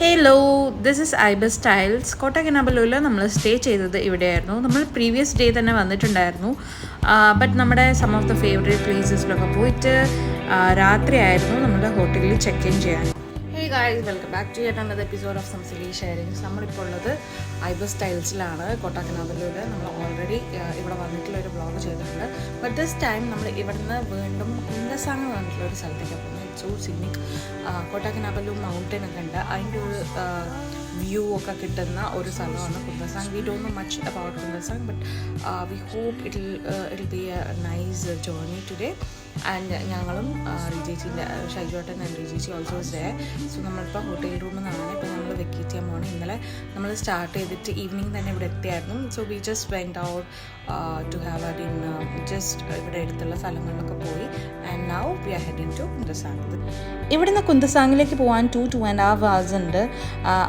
Hello, this is Ibis Styles. കോട്ടക്കനാബല്ലൂരിൽ നമ്മൾ stay ചെയ്തത് ഇവിടെയായിരുന്നു. നമ്മൾ പ്രീവിയസ് ഡേ തന്നെ വന്നിട്ടുണ്ടായിരുന്നു. ബട്ട് നമ്മുടെ സം ഓഫ് ദ ഫേവറേറ്റ് പ്ലേസസിലൊക്കെ പോയിട്ട് രാത്രിയായിരുന്നു നമ്മുടെ ഹോട്ടലിൽ ചെക്ക് ഇൻ ചെയ്യാൻ. Hey guys, welcome back to yet another episode of സംസിലി ഷെയറിങ്സ്. നമ്മളിപ്പോൾ ഉള്ളത് ഐബസ് സ്റ്റൈൽസിലാണ് കോട്ടക്കനാബല്ലൂരിൽ. നമ്മൾ ഓൾറെഡി ഇവിടെ വന്നിട്ടുള്ള ഒരു വ്ളോഗ് ചെയ്തിട്ടുണ്ട്. ബട്ട് ദിസ് ടൈം നമ്മൾ ഇവിടുന്ന് വീണ്ടും കുന്തസാങ് വന്നിട്ടുള്ള ഒരു സ്ഥലത്തേക്ക് പോകുന്നത്. സോ സിനിക് കോട്ടക്കനാബല്ലൂർ മൗണ്ടൻ ഒക്കെ ഉണ്ട്. അതിൻ്റെ ഒരു വ്യൂ ഒക്കെ കിട്ടുന്ന ഒരു സ്ഥലമാണ് Kundasang. We don't know much about Kundasang, but we hope it be a nice journey today. And ഞങ്ങളും റിജേച്ചിൻ്റെ ഷൈജോട്ടൻ ആൻഡ് റിജേച്ചി ഓൾസോ ഇസ് ഡേ. സോ നമ്മളിപ്പോൾ ഹോട്ടൽ റൂമിൽ നിന്നാണ് ഇപ്പോൾ നമ്മൾ വെക്കേറ്റ് ചെയ്യാൻ പോകണം. ഇന്നലെ നമ്മൾ സ്റ്റാർട്ട് ചെയ്തിട്ട് ഈവനിങ് തന്നെ ഇവിടെ എത്തിയായിരുന്നു. So we just went out to have a dinner. Just ഇവിടെ അടുത്തുള്ള സ്ഥലങ്ങളിലൊക്കെ പോയി. And now we are heading to Kundasang. ഇവിടുന്ന് കുന്തസാങ്ങിലേക്ക് പോകാൻ 2.5 hours ഉണ്ട്.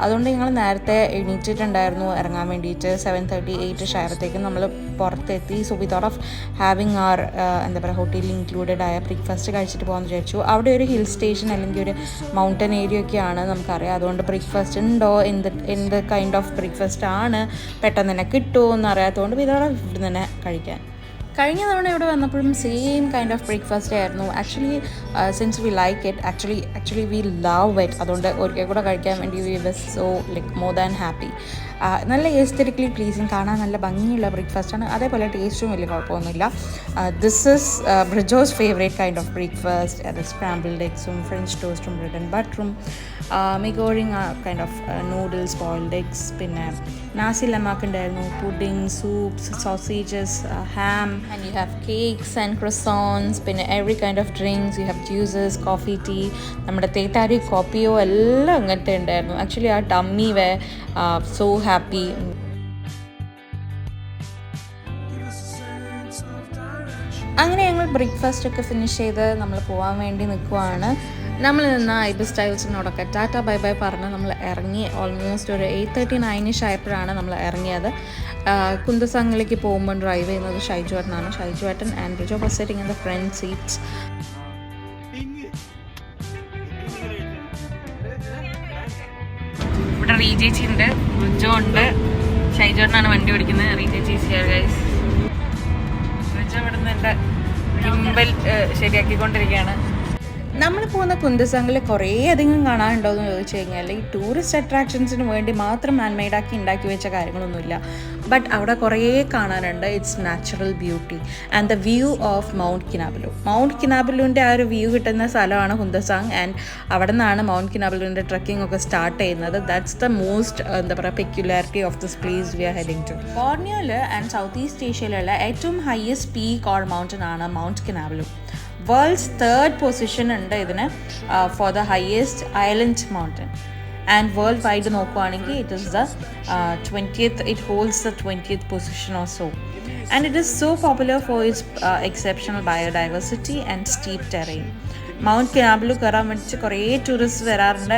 അതുകൊണ്ട് ഞങ്ങൾ നേരത്തെ എണീറ്റിട്ടുണ്ടായിരുന്നു ഇറങ്ങാൻ വേണ്ടിയിട്ട്. 7:30, 8 ആയപ്പോഴത്തേക്കും നമ്മൾ പുറത്തെത്തി. So we thought of having അവർ എന്താ പറയുക ഹോട്ടലിൽ ഇൻക്ലൂഡഡ് ആയ ബ്രേക്ക്ഫാസ്റ്റ് കഴിച്ചിട്ട് പോകാമെന്ന് വിചാരിച്ചു. അവിടെ ഒരു ഹിൽ സ്റ്റേഷൻ അല്ലെങ്കിൽ ഒരു മൗണ്ടൻ ഏരിയ ഒക്കെയാണ് നമുക്കറിയാം. അതുകൊണ്ട് ബ്രേക്ക്ഫാസ്റ്റ് ഉണ്ടോ, എന്ത് കൈൻഡ് ഓഫ് ബ്രേക്ക്ഫാസ്റ്റ് ആണ് പെട്ടെന്ന് തന്നെ കിട്ടുമോ എന്ന് അറിയാത്തതുകൊണ്ട് ഇതോടെ ഇവിടെ തന്നെ കഴിക്കാൻ. കഴിഞ്ഞ തവണ ഇവിടെ വന്നപ്പോഴും സെയിം കൈൻഡ് ഓഫ് ബ്രേക്ക്ഫാസ്റ്റ് ആയിരുന്നു. Since we like it, actually we love it. അതുകൊണ്ട് ഒരിക്കൽ കൂടെ കഴിക്കാൻ വേണ്ടി we was so like more than happy. നല്ല എസ്തെറ്റിക്കലി പ്ലീസിങ്, കാണാൻ നല്ല ഭംഗിയുള്ള ബ്രേക്ക്ഫാസ്റ്റാണ്. അതേപോലെ ടേസ്റ്റും വലിയ കുഴപ്പമൊന്നുമില്ല. This is Brijo's favourite kind of breakfast. അത് സ്ക്രാമ്പിൾഡ് എഗ്സും ഫ്രഞ്ച് ടോസ്റ്റും ബ്രെഡ് ആൻഡ് ബട്ടറും, mee goreng kind of noodles, boiled eggs, പിന്നെ നാസി ലമാക്ക് ഉണ്ടായിരുന്നു, pudding, soups, sausages, ham, and you have cakes and croissants, പിന്നെ every kind of drinks. You have juices, coffee, tea, നമ്മുടെ തേത്താരി കോപ്പിയോ എല്ലാം അങ്ങനത്തെ ഉണ്ടായിരുന്നു. ആക്ച്വലി ആ ടമ്മി വേ സോ ഹാപ്പി. അങ്ങനെ ഞങ്ങൾ ബ്രേക്ക്ഫാസ്റ്റ് ഒക്കെ ഫിനിഷ് ചെയ്ത് നമ്മൾ പോകാൻ വേണ്ടി നിൽക്കുവാണ്. നമ്മൾ നിന്ന് ഐബസ് സ്റ്റൈൽസിനോടൊക്കെ ടാറ്റ ബൈ ബൈ പറഞ്ഞ് നമ്മൾ ഇറങ്ങി. ഓൾമോസ്റ്റ് ഒരു 8:39 ആയപ്പോഴാണ് നമ്മൾ ഇറങ്ങിയത്. കുന്തസാങ്ങിലേക്ക് പോകുമ്പോൾ ഡ്രൈവ് ചെയ്യുന്നത് ഷൈജുവേട്ടനാണ്. ഷൈജുവേട്ടൻ and Brijo was sitting in the front seats. ഇവിടെ റീജേച്ചി ഉണ്ട്, ബ്രിജോ ഉണ്ട്, ഷൈജുവേട്ടനാണ് വണ്ടി ഓടിക്കുന്നത്. റീജേച്ചി ഹിയർ ഗൈസ്. ബ്രിജോ ഇവിടെ നിന്ന് എൻ്റെ ഗിംബൽ ശരിയാക്കിക്കൊണ്ടിരിക്കുകയാണ്. നമ്മൾ പോകുന്ന കുന്തസാങ്ങിൽ കുറേ അധികം കാണാനുണ്ടോ എന്ന് ചോദിച്ചു കഴിഞ്ഞാൽ ഈ ടൂറിസ്റ്റ് അട്രാക്ഷൻസിന് വേണ്ടി മാത്രം മാൻമെയ്ഡാക്കി ഉണ്ടാക്കി വെച്ച കാര്യങ്ങളൊന്നുമില്ല. ബട്ട് അവിടെ കുറേ കാണാനുണ്ട്. It's natural beauty and the view of Mount Kinabalu. Mount കിനാബലുവിൻ്റെ ആ ഒരു വ്യൂ കിട്ടുന്ന സ്ഥലമാണ് കുന്തസാങ്. ആൻഡ് അവിടെ നിന്നാണ് മൗണ്ട് കിനാബലുവിൻ്റെ ട്രക്കിംഗ് ഒക്കെ സ്റ്റാർട്ട് ചെയ്യുന്നത്. ദാറ്റ്സ് ദ മോസ്റ്റ് എന്താ പറയുക peculiarity of this place we are heading to. ബോർണിയോയിൽ ആൻഡ് സൗത്ത് ഈസ്റ്റ് ഏഷ്യയിലുള്ള ഏറ്റവും ഹയസ്റ്റ് പീക്ക് ഓർ മൗണ്ടൻ ആണ് Mount Kinabalu. World's 3rd position ഉണ്ട് ഇതിന് for the highest island mountain. And world wide നോക്കുവാണെങ്കിൽ it is the 20th, it holds the 20th position or so. And it is so popular for its exceptional biodiversity and steep terrain. Mount Kinabalu കയറാൻ വേണ്ടിയിട്ട് കുറേ tourist വരാറുണ്ട്.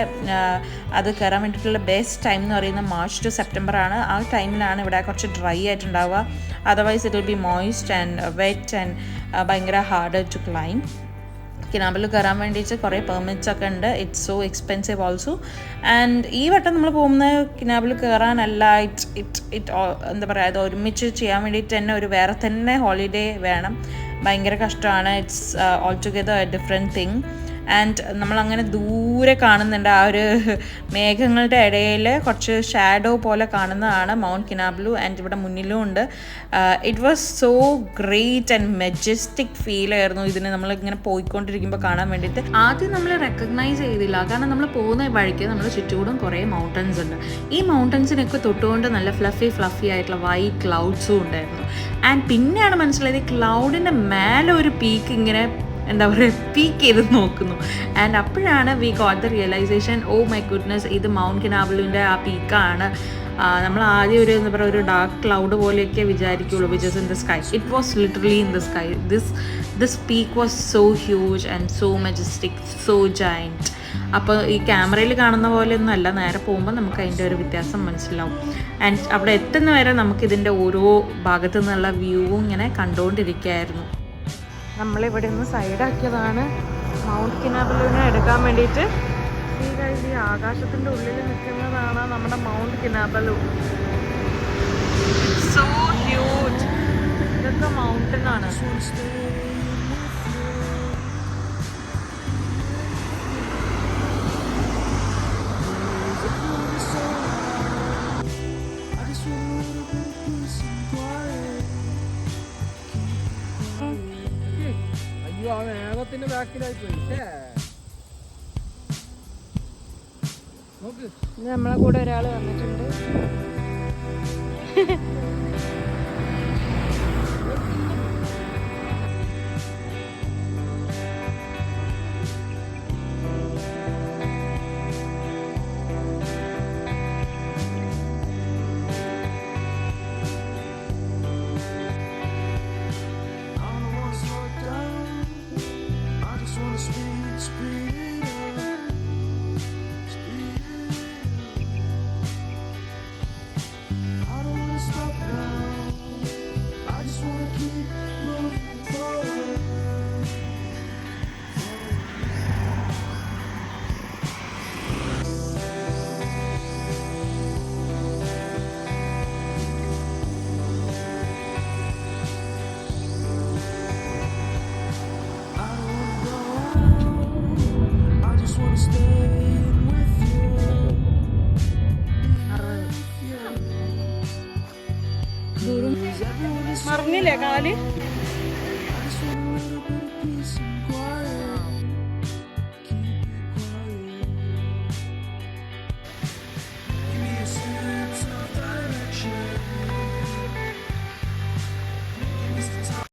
അത് കയറാൻ വേണ്ടിയിട്ടുള്ള best time എന്ന് പറയുന്നത് മാർച്ച് ടു സെപ്റ്റംബർ ആണ്. ആ ടൈമിലാണ് ഇവിടെ കുറച്ച് ഡ്രൈ ആയിട്ടുണ്ടാവുക. Otherwise it will be moist and wet and ഭയങ്കര ഹാർഡ് ടു ക്ലൈം. കിനാബലു കയറാൻ വേണ്ടിയിട്ട് കുറേ പെർമിറ്റ്സ് ഒക്കെ ഉണ്ട്. It's so expensive also. And ഈ വട്ടം നമ്മൾ പോകുന്നത് കിനാബലു കയറാനല്ല. ഇറ്റ് എന്താ പറയുക, അത് ഒരുമിച്ച് ചെയ്യാൻ വേണ്ടിയിട്ട് തന്നെ ഒരു വേറെ തന്നെ ഹോളിഡേ വേണം. ഭയങ്കര കഷ്ടമാണ്. It's all together A different thing. And നമ്മളങ്ങനെ ദൂരെ കാണുന്നുണ്ട് ആ ഒരു മേഘങ്ങളുടെ ഇടയിൽ കുറച്ച് ഷാഡോ പോലെ കാണുന്നതാണ് മൗണ്ട് കിനാബലു. ആൻഡ് ഇവിടെ മുന്നിലും ഉണ്ട്. It was so great and majestic feel ആയിരുന്നു ഇതിന് നമ്മളിങ്ങനെ പോയിക്കൊണ്ടിരിക്കുമ്പോൾ കാണാൻ വേണ്ടിയിട്ട്. ആദ്യം നമ്മൾ റെക്കഗ്നൈസ് ചെയ്തില്ല, കാരണം നമ്മൾ പോകുന്ന വഴിക്ക് നമ്മൾ ചുറ്റുകൂടും കുറേ മൗണ്ടൻസ് ഉണ്ട്. ഈ മൗണ്ടൻസിനൊക്കെ തൊട്ടുകൊണ്ട് നല്ല ഫ്ലഫി ആയിട്ടുള്ള വൈറ്റ് ക്ലൗഡ്സും ഉണ്ടായിരുന്നു. ആൻഡ് പിന്നെയാണ് മനസ്സിലായത് ക്ലൗഡിൻ്റെ മേലെ ഒരു പീക്ക് ഇങ്ങനെ എന്താ പറയുക പീക്ക് ചെയ്ത് നോക്കുന്നു. ആൻഡ് അപ്പോഴാണ് we got the realization, oh my goodness, ഇത് മൗണ്ട് കിനാബലുവിൻ്റെ ആ പീക്കാണ്. നമ്മൾ ആദ്യം ഒരു എന്താ പറയുക ഒരു ഡാർക്ക് ക്ലൗഡ് പോലെയൊക്കെ വിചാരിക്കുള്ളൂ, which is in the sky. It was literally in the sky. This peak was so huge and so majestic, so giant. അപ്പോൾ ഈ ക്യാമറയിൽ കാണുന്ന പോലെയൊന്നും അല്ല, നേരെ പോകുമ്പോൾ നമുക്ക് അതിൻ്റെ ഒരു വ്യത്യാസം മനസ്സിലാവും. ആൻഡ് അവിടെ എത്തുന്ന വരെ നമുക്കിതിൻ്റെ ഓരോ ഭാഗത്തു നിന്നുള്ള വ്യൂവും ഇങ്ങനെ കണ്ടുകൊണ്ടിരിക്കുകയായിരുന്നു. നമ്മളിവിടെ നിന്ന് സൈഡാക്കിയതാണ് മൗണ്ട് കിനാബലുവിനെ എടുക്കാൻ വേണ്ടിയിട്ട്. ഈ ആകാശത്തിന്റെ ഉള്ളിൽ നിൽക്കുന്നതാണ് നമ്മുടെ മൗണ്ട് കിനാബലു. So huge. ഇതൊക്കെ മൗണ്ടൻ ആണ്. അയ്യോ, ആ മേഘത്തിന്റെ ബാക്കിലായി പോയി. നോക്ക്, നമ്മളെ കൂടെ ഒരാള് വന്നിട്ടുണ്ട്. മറിഞ്ഞില്ലേ കാല്?